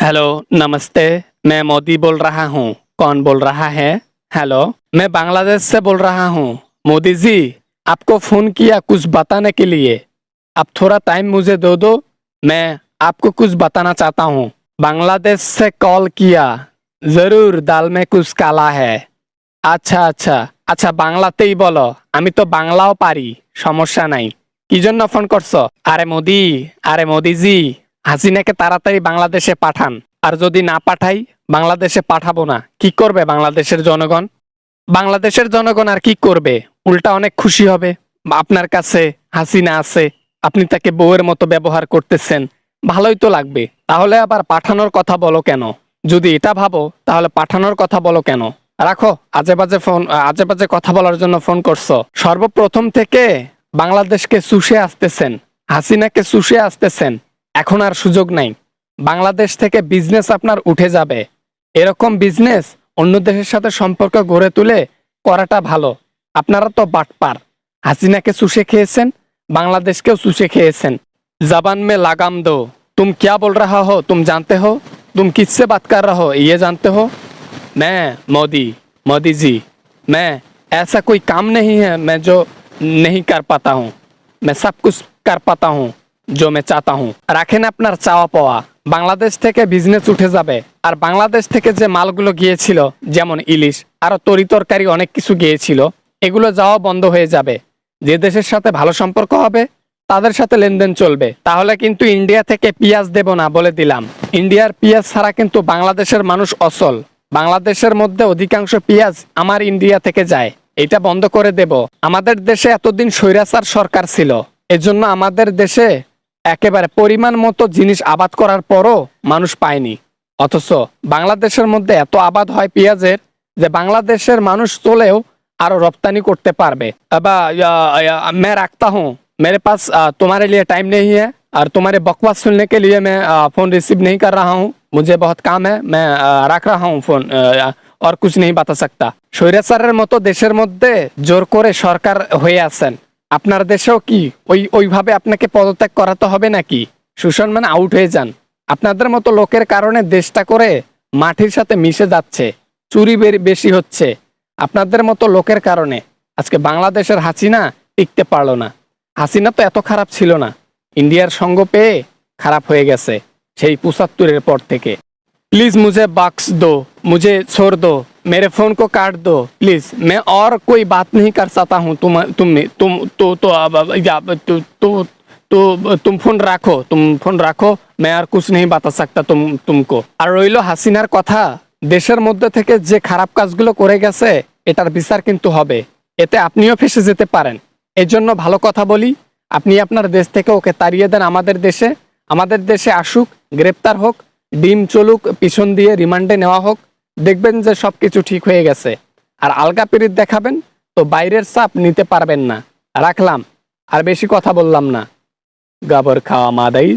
Hello, नमस्ते। मैं मोदी बोल रहा हूँ। कौन बोल रहा है? हेलो, मैं बांग्लादेश से बोल रहा हूँ। मोदी जी, आपको फोन किया कुछ बताने के लिए। आप थोड़ा टाइम मुझे दो। मैं आपको कुछ बताना चाहता हूँ। बांग्लादेश से कॉल किया। जरूर दाल में कुछ काला है। আচ্ছা আচ্ছা আচ্ছা বাংলাতেই বলো। আমি তো বাংলাও পারি, সমস্যা নাই। কি জন্য ফোন করছো? আরে মোদিজি, হাসিনাকে তাড়াতাড়ি বাংলাদেশে পাঠান। আর যদি না পাঠাই, বাংলাদেশে পাঠাবো না। কি করবে বাংলাদেশের জনগণ? বাংলাদেশের জনগণ আর কি করবে? উল্টা অনেক খুশি হবে। আপনার কাছে হাসিনা আছে, আপনি তাকে বউয়ের মতো ব্যবহার করতেছেন, ভালোই তো লাগবে। তাহলে আবার পাঠানোর কথা বলো কেন? যদি এটা ভাবো তাহলে পাঠানোর কথা বলো কেন? রাখো আজে বাজে কথা বলার জন্য ফোন করছো। সর্বপ্রথম থেকে বাংলাদেশকে চুষে আসতেছেন, হাসিনাকে চুষে আসতেছেন। এখন আর সুযোগ নাই। বাংলাদেশ থেকে বিজনেস আপনার উঠে যাবে। এরকম বিজনেস অন্য দেশের সাথে সম্পর্ক গড়ে তুলে করাটা ভালো। আপনারা তো বাটপার। হাসিনাকে চুষে খেয়েছেন, বাংলাদেশকেও চুষে খেয়েছেন। जबान में लगाम दो। तुम क्या बोल रहा हो? तुम जानते हो? तुम किससे बात कर रहे हो ये जानते हो? मैं मोदी जी, मैं ऐसा कोई काम नहीं है मैं जो नहीं कर पाता हूँ। मैं सब कुछ कर पाता हूँ जो मैं चाहता हूँ। রাখেন আপনার চাওয়া পাওয়া। বাংলাদেশ থেকে বিজনেস উঠে যাবে। আর বাংলাদেশ থেকে যে মালগুলো গিয়েছিল, যেমন ইলিশ, আরো তরিতরকারি অনেক কিছু গিয়েছিল, এগুলো যাওয়া বন্ধ হয়ে যাবে। যে দেশের সাথে ভালো সম্পর্ক হবে তাদের সাথে লেনদেন চলবে। তাহলে কিন্তু ইন্ডিয়া থেকে পেঁয়াজ দেব না বলে দিলাম। ইন্ডিয়ার পেঁয়াজ ছাড়া কিন্তু বাংলাদেশের মানুষ অচল। বাংলাদেশের মধ্যে অধিকাংশ পেঁয়াজ আমার ইন্ডিয়া থেকে যায়। এটা বন্ধ করে দেব। আমাদের দেশে এতদিন স্বৈরাচার সরকার ছিল, এজন্য আমাদের দেশে একেবারে পরিমাণ মতো জিনিস আবাদ করার পরও মানুষ পায়নি। অথচ বাংলাদেশের মধ্যে এত আবাদ হয় পেঁয়াজের যে বাংলাদেশের মানুষ চলেও আরো রপ্তানি করতে পারবে। मैं रखता हूँ। मेरे पास तुम्हारे लिए टाइम नहीं है और तुम्हारे बकवास सुनने के लिए मैं फोन रिसीव नहीं कर रहा हूँ। मुझे बहुत काम है। मैं रख रहा हूँ फोन। और कुछ नहीं बता सकता। স্বৈরাচারের মতো দেশের মধ্যে জোর করে সরকার হয়ে আছেন। আপনার দেশেও কি ওইভাবে আপনাকে পদত্যাগ করাতে হবে নাকি? সুসম্মানে আউট হয়ে যান। আপনাদের মতো লোকের কারণে দেশটা করে মাটির সাথে মিশে যাচ্ছে, চুরি বেশি হচ্ছে। আপনাদের মতো লোকের কারণে আজকে বাংলাদেশের হাসিনা টিকতে পারলো না। হাসিনা তো এত খারাপ ছিল না, ইন্ডিয়ার সঙ্গ পেয়ে খারাপ হয়ে গেছে সেই ৭৫-এর পর থেকে। प्लीज मुझे बख्श दो, मुझे छोड़ दो, मेरे फोन को काट दो प्लीज। मैं और कोई बात नहीं कर सकता हूँ। तुम फोन रखो। मैं और कुछ नहीं बता सकता तुमको। আর রইল হাসিনার কথা, দেশের মধ্যে থেকে যে খারাপ কাজগুলো করে গেছে এটার বিচার কিন্তু হবে। এতে আপনিও ফেসে যেতে পারেন। এজন্য ভালো কথা বলি, আপনি আপনার দেশ থেকে ওকে তাড়িয়ে দেন আমাদের দেশে আসুক, গ্রেপ্তার হোক, ডিম চলুক, পিছন দিয়ে রিমান্ডে নেওয়া হোক। দেখবেন যে সবকিছু ঠিক হয়ে গেছে। আর আলগা পিরিত দেখাবেন তো বাইরের চাপ নিতে পারবেন না। রাখলাম, আর বেশি কথা বললাম না। গাবর খাওয়া মাদাই।